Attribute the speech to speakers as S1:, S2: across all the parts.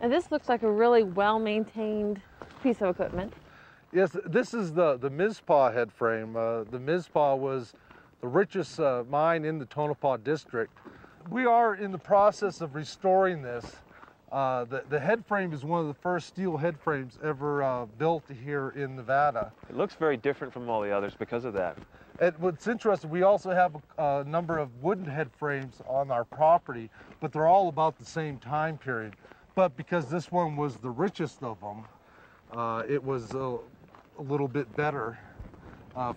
S1: And this looks like a really well-maintained piece of equipment.
S2: Yes, this is the Mizpah head frame. The Mizpah was the richest mine in the Tonopah district. We are in the process of restoring this. The head frame is one of the first steel head frames ever built here in Nevada.
S3: It looks very different from all the others because of that.
S2: And what's interesting, we also have a number of wooden head frames on our property, but they're all about the same time period. But because this one was the richest of them, it was a little bit better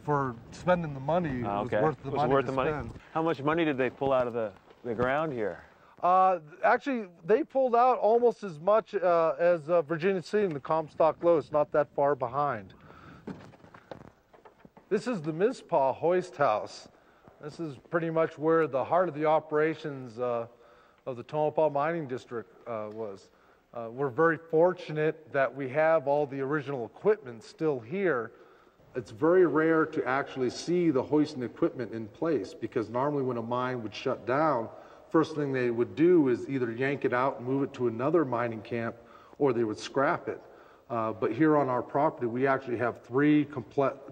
S2: for spending the money. It was worth the money to spend.
S3: How much money did they pull out of the ground here?
S2: Actually, they pulled out almost as much as Virginia City and the Comstock Low. It's not that far behind. This is the Mizpah hoist house. This is pretty much where the heart of the operations of the Tonopah Mining District was. We're very fortunate that we have all the original equipment still here. It's very rare to actually see the hoisting equipment in place, because normally when a mine would shut down, first thing they would do is either yank it out and move it to another mining camp, or they would scrap it. But here on our property, we actually have 3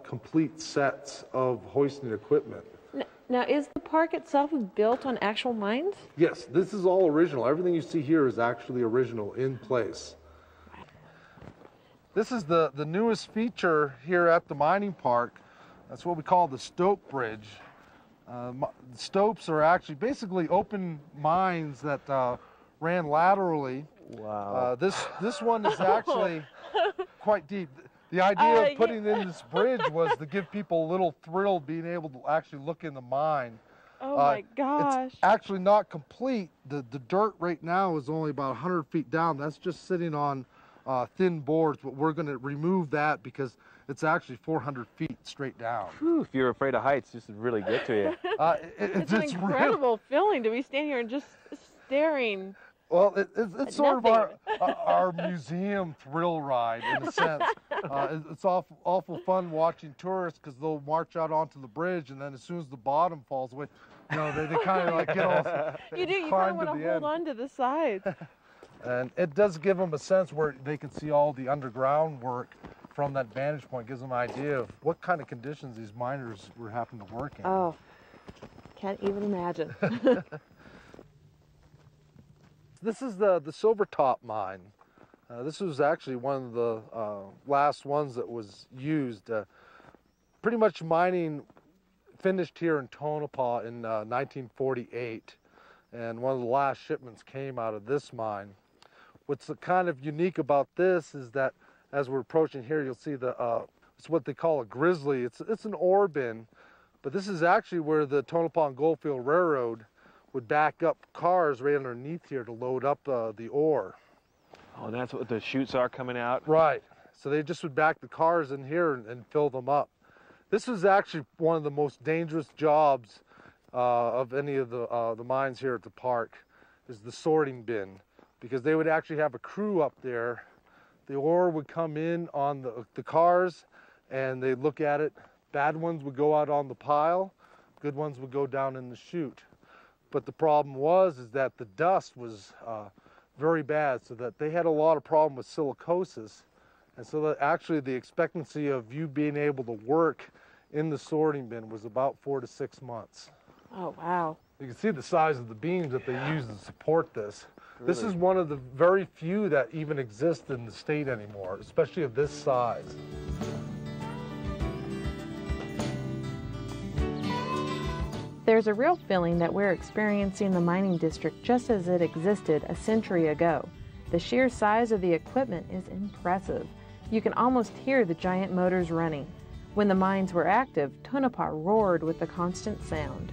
S2: complete sets of hoisting equipment.
S1: Now, is the park itself built on actual mines?
S2: Yes, this is all original. Everything you see here is actually original in place. This is the newest feature here at the mining park. That's what we call the stope bridge. Stopes are actually basically open mines that ran laterally.
S3: Wow.
S2: This one is actually quite deep. The idea of putting in this bridge was to give people a little thrill being able to actually look in the mine.
S1: Oh my gosh.
S2: It's actually not complete. The dirt right now is only about 100 feet down. That's just sitting on thin boards, but we're going to remove that because it's actually 400 feet straight down.
S3: Whew, if you're afraid of heights, this would really get to you.
S1: It's an incredible feeling to be standing here and just staring.
S2: Well, it's sort of our museum thrill ride in a sense. It's awful fun watching tourists, because they'll march out onto the bridge, and then as soon as the bottom falls away, you know, they kind of like get all
S1: You do. You kind of want to hold on to the sides.
S2: And it does give them a sense where they can see all the underground work from that vantage point. Gives them an idea of what kind of conditions these miners were having to work in.
S1: Oh, can't even imagine.
S2: This is the Silvertop mine. This was actually one of the last ones that was used. Pretty much mining finished here in Tonopah in 1948, and one of the last shipments came out of this mine. What's kind of unique about this is that as we're approaching here, you'll see it's what they call a grizzly. It's an ore bin, but this is actually where the Tonopah and Goldfield Railroad would back up cars right underneath here to load up the ore.
S3: Oh, and that's what the chutes are coming out?
S2: Right. So they just would back the cars in here and fill them up. This was actually one of the most dangerous jobs of any of the mines here at the park, is the sorting bin, because they would actually have a crew up there. The ore would come in on the cars, and they'd look at it. Bad ones would go out on the pile. Good ones would go down in the chute. But the problem is that the dust was very bad, so that they had a lot of problem with silicosis. And so that actually the expectancy of you being able to work in the sorting bin was about 4 to 6 months.
S1: Oh, wow.
S2: You can see the size of the beams that they use to support this.
S3: Really?
S2: This is one of the very few that even exist in the state anymore, especially of this size.
S1: There's a real feeling that we're experiencing the mining district just as it existed a century ago. The sheer size of the equipment is impressive. You can almost hear the giant motors running. When the mines were active, Tonopah roared with the constant sound.